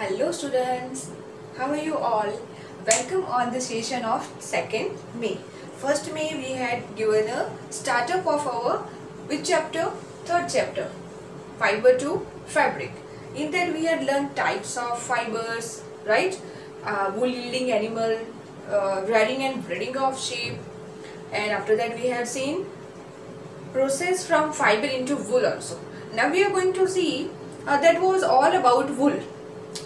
Hello students, how are you all? Welcome on the session of 2nd May. 1st May we had given a startup of our which chapter? 3rd chapter, fiber to fabric. In that we had learned types of fibers, right? Wool yielding animal, rearing and breeding of sheep, and after that we had seen process from fiber into wool also. Now we are going to see that was all about wool.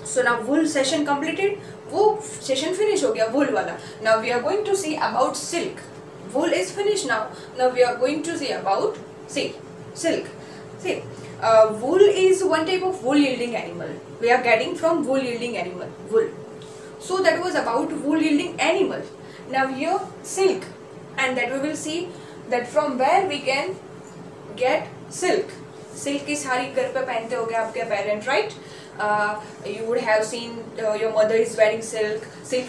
So now wool session completed, वो session finish हो गया wool वाला. Now we are going to see about silk. Wool is finished now. Now we are going to see about silk. See, wool is one type of wool yielding animal. We are getting from wool yielding animal, wool. So that was about wool yielding animal. Now here silk, and that we will see that from where we can get silk. Silk की साड़ी घर पे पहनते होंगे आपके parent, right? You would have seen your mother is wearing silk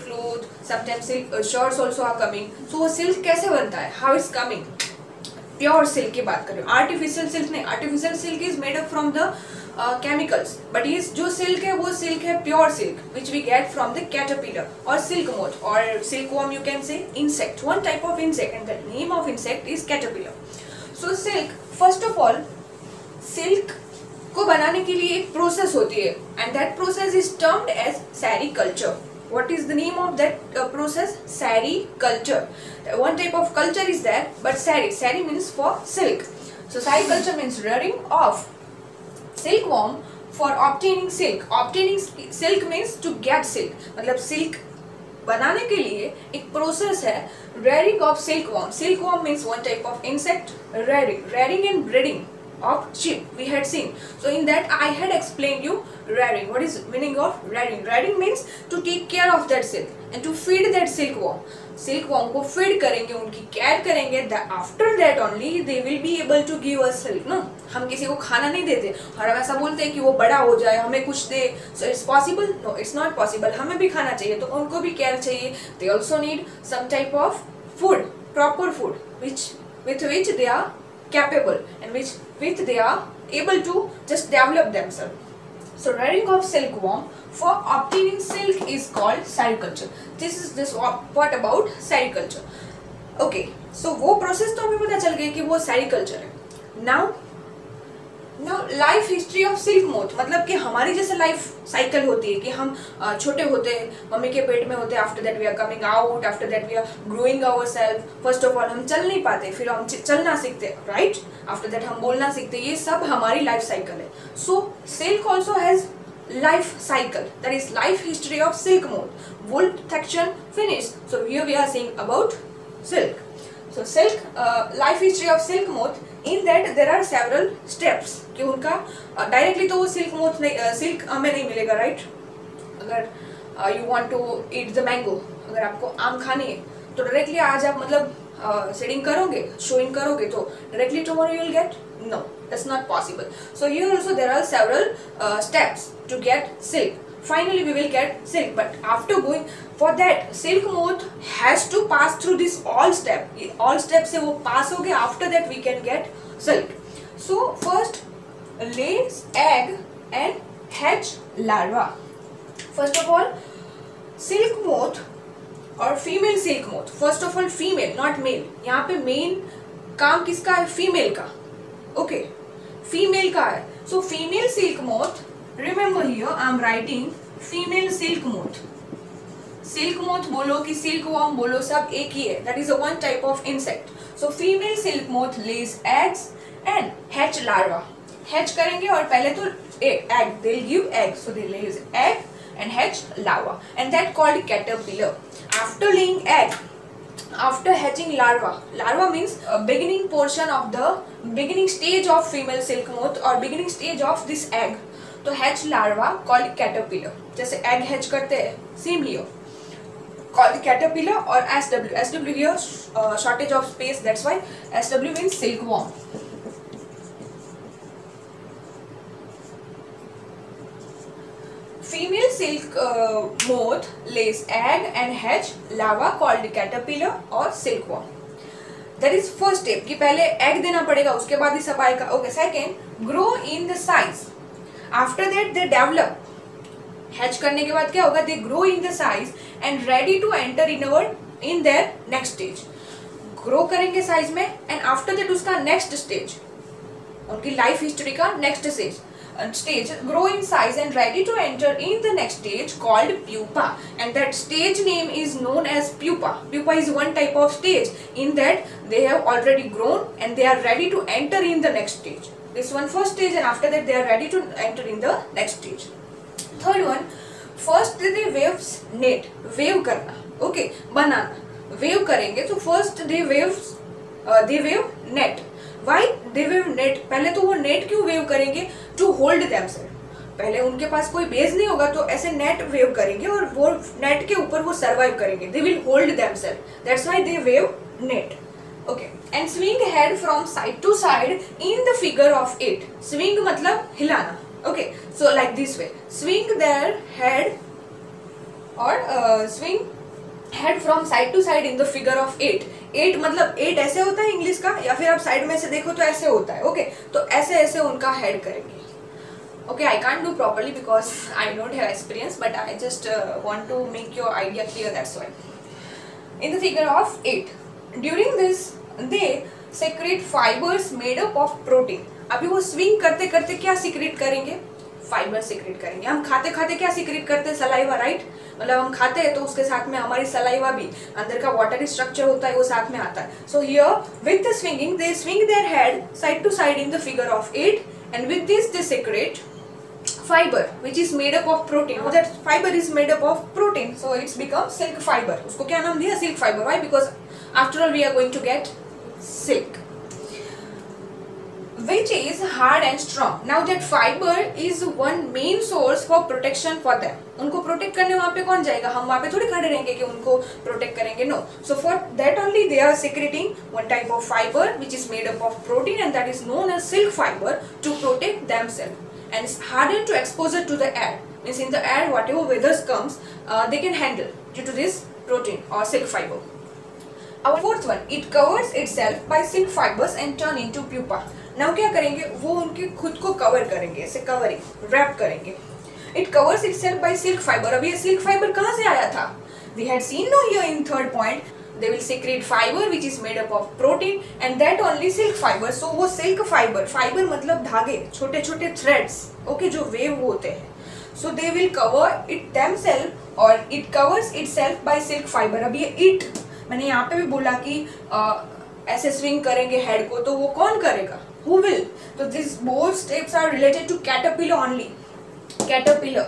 cloth, sometimes silk shirts also are coming. So वो silk कैसे बनता है? How it's coming? Pure silk की बात कर रहे हो. Artificial silk नहीं. Artificial silk is made up from the chemicals. But ये जो silk है वो silk है pure silk, which we get from the caterpillar or silk moth or silkworm, you can say insect. One type of insect, and the name of insect is caterpillar. So silk, first of all, silk को बनाने के लिए एक process होती है, and that process is termed as sericulture. What is the name of that process? Sericulture. One type of culture is that, but seri means for silk. So sericulture means rearing of silkworm for obtaining silk. Obtaining silk means to get silk. मतलब silk बनाने के लिए एक process है, rearing of silkworm. Silkworm means one type of insect. Rearing and breeding of sheep we had seen. So in that I had explained you rearing. What is meaning of rearing? Rearing means to take care of that silk and to feed that silkworm. Silkworm को feed करेंगे, उनकी care करेंगे. After that only they will be able to give us silk. No, हम किसी को खाना नहीं देते और हम ऐसा बोलते हैं कि वो बड़ा हो जाए हमें कुछ दे. So it's possible? No, it's not possible. हमें भी खाना चाहिए, तो उनको भी care चाहिए. They also need some type of food, proper food, with which they are capable and with they are able to just develop themselves. So rearing of silkworm for obtaining silk is called sericulture. This what about sericulture. Okay, so वो process तो हमें पता चल गया कि वो sericulture है. Now life history of silk moth, मतलब कि हमारी जैसे लाइफ साइकिल होती है कि हम छोटे होते हैं, मम्मी के पेट में होते हैं, after that we are coming out, after that we are growing ourself. First of all हम चल नहीं पाते, फिर हम चलना सीखते हैं, राइट? आफ्टर दैट हम बोलना सीखते हैं. ये सब हमारी लाइफ साइकिल है. सो silk also has life cycle, that is life history of silk moth. Wool section finished, so here we are saying about silk. So silk life history of silk moth, in that there are several steps कि उनका directly तो वो silk moth नहीं, silk हमें नहीं मिलेगा, right? अगर you want to eat the mango, अगर आपको आम खानी है तो डायरेक्टली आज आप मतलब सीडिंग करोगे, शोइंग करोगे तो directly tomorrow you will get? No, that's not possible. So here also there are several steps to get silk. Finally we will get silk, but after going for that, silk moth has to pass through this all steps से वो pass हो गया. After that we can get silk. So first lays egg and hatch larva. First of all, silk moth और female silk moth. First of all female, not male. यहाँ पे main काम किसका है? Female का. Okay, female का है. So female silk moth, remember here I am writing female silk moth. Silk moth बोलो कि silkworm बोलो, सब एक ही है. That is a one type of insect. So female silk moth lays eggs and hatch larva. Hatch करेंगे और पहले तो egg, they'll give egg. So they lay egg and hatch larva, and that called caterpillar. After laying egg, after hatching larva means a beginning portion of the beginning stage of female silk moth or beginning stage of this egg. तो hatch larva called caterpillar. जैसे egg hatch करते हैं, same here called caterpillar or SW here shortage of space, that's why SW means silkworm. Female silk moth lays egg and hatch larva called caterpillar or silkworm. That is first step कि पहले egg देना पड़ेगा, उसके बाद ही सब आएगा. Okay, second, grow in the size. After that they develop. Hatch करने के बाद क्या होगा, they grow in the size and ready to enter in their next stage. Grow करेंगे साइज में एंड आफ्टर दैट उसका नेक्स्ट स्टेज, उनकी life history का next stage grow in size and ready to enter in the next stage called pupa, and that stage name is known as pupa. Pupa is one type of stage in that they have already grown and they are ready to enter in the next stage. This one first stage, and after that they are ready to enter in the next stage. Third one, first they waves net, wave करना, okay, बनाना, wave करेंगे तो first they wave net. Why they wave net? पहले तो वो net क्यों wave करेंगे? To hold themselves. पहले उनके पास कोई बेस नहीं होगा तो ऐसे नेट वेव करेंगे और वो नेट के ऊपर वो सर्वाइव करेंगे। They will hold themself, that's why they weave net. Okay, and swing head from side to side in the figure of 8। Swing मतलब हिलाना। Okay, so like this way, swing their head और swing head from side to side in the figure of 8। 8 मतलब 8 ऐसे होता है English का, या फिर आप साइड में से देखो तो ऐसे होता है। ओके, तो ऐसे ऐसे उनका हेड करेंगे। Okay, I can't do properly because I don't have experience, but I just want to make your idea clear, that's why. In the figure of 8, during this they secrete fibres made up of protein. अभी वो swing करते करते क्या secret करेंगे? Fibre secret करेंगे। हम खाते खाते क्या सीक्रेट करते हैं? Saliva, right? मतलब हम खाते हैं तो उसके साथ में हमारी सलाइवा भी, अंदर का वाटरी स्ट्रक्चर होता है वो साथ में आता है। So here with the swinging they swing their head side to side in the figure of 8, and with this they secrete fiber which is made up of protein. So that fiber is made up of protein, so it's become silk fiber. उसको क्या नाम दिया? Silk fiber. Why? Because after all we are going to get silk, which is hard and strong. Now that fiber is one main source for protection for them. उनको protect करने वहाँ पे कौन जाएगा? हम वहाँ पे थोड़ी खड़े रहेंगे कि उनको प्रोटेक्ट करेंगे, no. So for that only they are secreting one type of fiber which is made up of protein, and that is known as silk fiber to protect themselves. And it's harder to exposure to the air. Means in the air whatever weather comes, they can handle due to this protein or silk fiber. Our fourth one, it covers itself by silk fibers and turn into pupa. Now क्या करेंगे? वो उनके खुद को cover करेंगे, ऐसे covering, rap करेंगे. It covers itself by silk fiber. अब ये silk fiber कहाँ से आया था? We had seen no here in third point. They will secrete fiber which is made up of protein, and that only silk fiber. So वो silk fiber, fiber मतलब धागे, छोटे छोटे threads, okay, जो wave होते हैं. So they will cover it themselves, or it covers itself by silk fiber. अब ये it मैंने यहाँ पे भी बोला कि ऐसे स्विंग करेंगे हेड को, तो वो कौन करेगा? Who will? तो this both steps are related to caterpillar only. Caterpillar,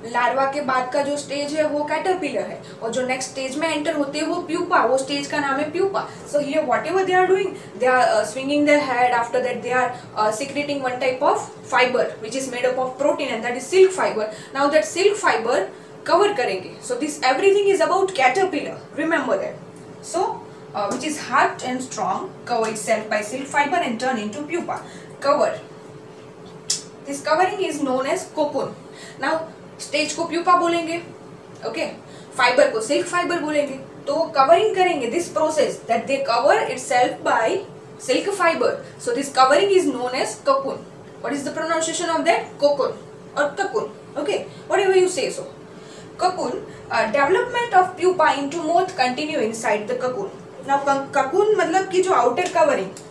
larva के बाद का जो स्टेज है वो कैटरपिलर है, और जो नेक्स्ट स्टेज में एंटर होते हैं वो प्यूपा, वो स्टेज का नाम है pupa. So here whatever they are doing, they are swinging their head, after that they are secreting one type of fiber which is made up of protein, and that is silk fiber. Now that silk fiber cover करेंगे. So this everything is about caterpillar, remember that. So which is hard and strong, cover itself by silk fiber and turn into pupa. Cover, this covering is known as cocoon. Now stage को pupa बोलेंगे, okay, fibre को silk fibre बोलेंगे. तो covering करेंगे, this process that they cover itself by silk fibre. So this covering is known as cocoon. What is the pronunciation of that? Cocoon or cocoon, okay, whatever you say. So cocoon, development of pupa into moth continue inside the cocoon. Now cocoon मतलब कि जो outer covering,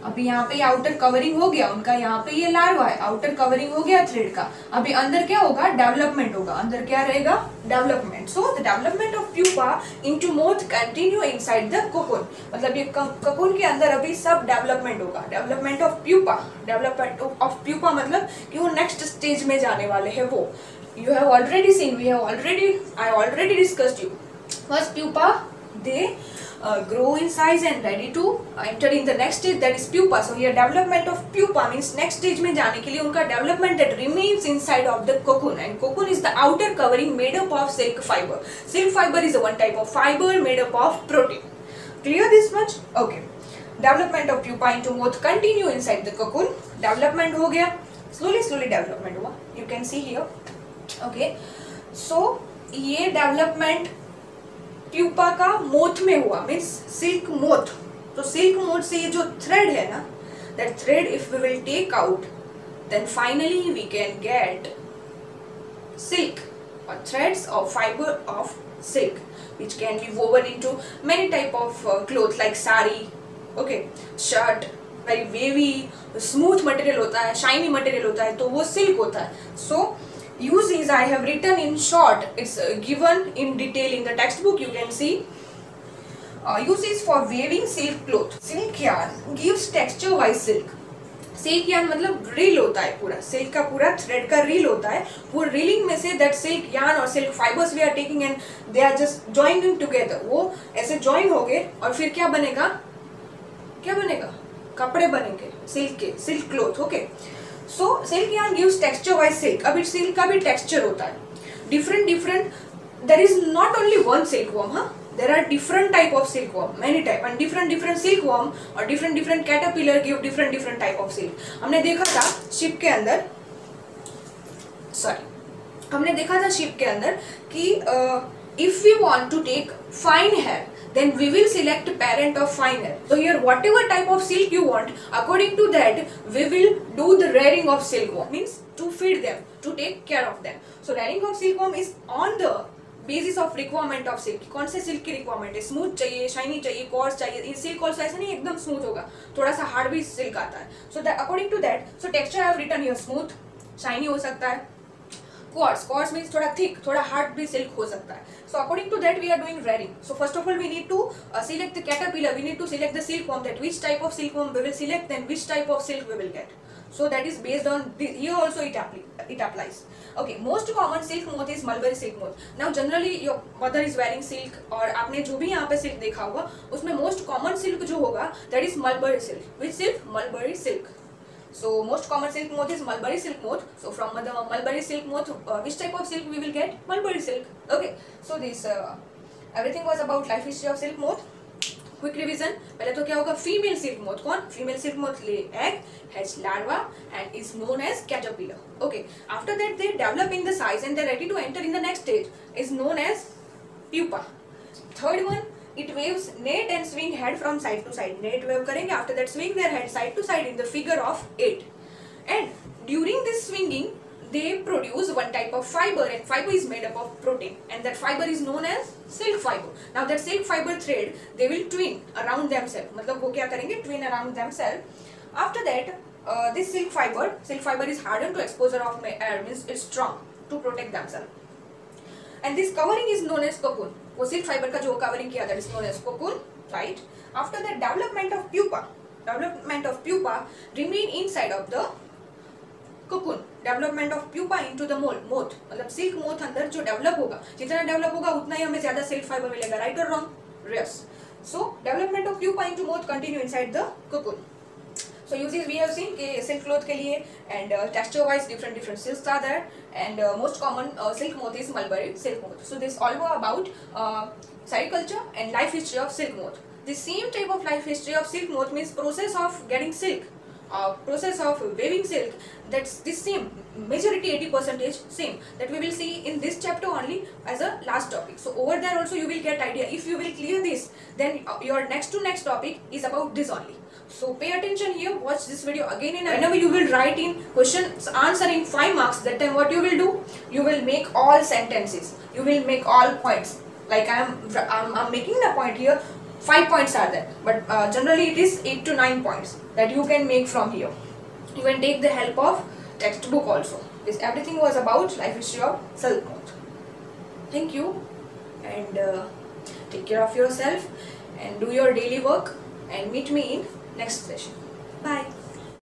अभी यहाँ पे outer covering हो गया उनका, यहाँ पे ये लार्वा है, आउटर कवरिंग हो गया थ्रेड का. अभी अंदर क्या होगा? डेवलपमेंट होगा. अंदर क्या रहेगा? Development. So the development of pupa into moth continue inside the cocoon. मतलब ये कोकोन के अंदर अभी सब डेवलपमेंट होगा. Development of pupa, development of pupa मतलब कि वो नेक्स्ट स्टेज में जाने वाले हैं. वो you have already seen, I already discussed you. First pupa, they grow in size and ready to enter in the next stage, that is pupa. So here development of pupa means next stage में जाने के लिए उनका development that remains inside of the cocoon, and cocoon is the outer covering made up of silk fiber. Silk fiber is one type of fiber made up of protein. Clear this much? Okay. Development of pupa into moth continue inside the cocoon. Development हो गया, slowly development हुआ. You can see here. Okay. So ये development pupa का moth में हुआ, means silk moth. तो silk moth से ये जो थ्रेड है ना, that thread if we will take out, then finally we can get silk. threads or fiber of silk, which can be woven into many type of clothes like sari, okay, shirt, very wavy, smooth material होता है, shiny material होता है, तो वो silk होता है. So uses I have written in short. It's given in detail in the textbook. You can see. Uses for weaving silk cloth. Silk yarn gives texture wise silk. Silk yarn मतलब reel होता है, पूरा silk का पूरा thread का reel होता है. वो रीलिंग में से दैट सिल्क यार्न और silk fibres we are taking and they are just joining together. वो ऐसे जॉइन हो गए और फिर क्या बनेगा, क्या बनेगा, कपड़े बनेंगे सिल्क के, silk cloth. Okay, so silk yarn gives texture wise silk. अभी सिल्क का भी टेक्सचर होता है different different. There is not only one silk worm, हाँ, there are different type of silkworm, many type, and different silkworm or different caterpillar give different type of silk. हमने देखा था ship के अंदर, हमने देखा था शिप के अंदर कि if we want to take fine hair, then we will select parent of fine hair. So here whatever type of silk you want, according to that we will do the rearing of silkworm, means to feed them, to take care of them. So rearing of silkworm is on the basis of requirement of silk. कौन से silk की requirement है, smooth चाहिए, shiny चाहिए, course चाहिए. ये silk also ऐसा नहीं एकदम स्मूथ होगा, थोड़ा सा हार्ड भी सिल्क आता है. So that according to that, so texture I have written here, smooth, shiny हो सकता है, कोर्स मीन्स थोड़ा थिक, थोड़ा हार्ड भी सिल्क हो सकता है. So according to that we are doing rearing. So first of all we need to select the caterpillar, we need to select the silkworm, that which type of silkworm we will select, then which type of silk we will get. So that is based on this. Here also it applies. Okay, most common silk moth is mulberry silk moth. Now generally your mother is wearing silk, और आपने जो भी यहाँ पे silk देखा होगा उसमें most common silk जो होगा that is mulberry silk. Which silk? Mulberry silk. So most common silk moth is mulberry silk moth. So from the mulberry silk moth, which type of silk we will get? Mulberry silk. Okay. So this everything was about life history of silk moth. Quick revision. पहले तो क्या होगा, female silk moth. कौन? Female silk moth lay egg, hatch larva and is known as caterpillar. Okay, after that they develop in the size and they ready to enter in the next stage, is known as pupa. Third one, it weaves net and swing head from side to side. Net weave करेंगे, after that swing their head side to side in the figure of 8. And during this swinging they produce one type of fiber, and fiber is made up of protein, and that fiber is known as silk fiber. Now that silk fiber thread they will twin around themselves, मतलब वो क्या करेंगे, twin around themselves. After that this silk fiber is hardened to exposure of air, means it's strong to protect themselves, and this covering is known as cocoon. वो silk fiber का जो covering किया, that is known as cocoon, right? After that development of pupa remain inside of the cocoon. Development of pupa into the moth, मतलब silk moth अंदर जो develop होगा, जितना develop होगा उतना ही हमें ज्यादा सिल्क फाइबर मिलेगा, राइट और wrong? Yes. So development of pupa into moth continue inside the cocoon. So uses we have seen कि silk cloth के लिए and texture wise different silks are there, and most common silk moth is mulberry silk moth. So this all about sericulture and life history of silk moth. The same type of life history of silk moth means process of getting silk, process of weaving silk, that's the same, majority 80% same, that we will see in this chapter only as a last topic. So over there also you will get idea. If you will clear this, then your next topic is about this only. So pay attention here, watch this video again, and whenever you will write in questions answer in 5 marks, that time what you will do, you will make all sentences, you will make all points. Like I'm making the point here, 5 points are there, but generally it is 8 to 9 points that you can make from here. You can take the help of textbook also. This everything was about life history of silk moth. Thank you, and take care of yourself and do your daily work, and meet me in next session. Bye.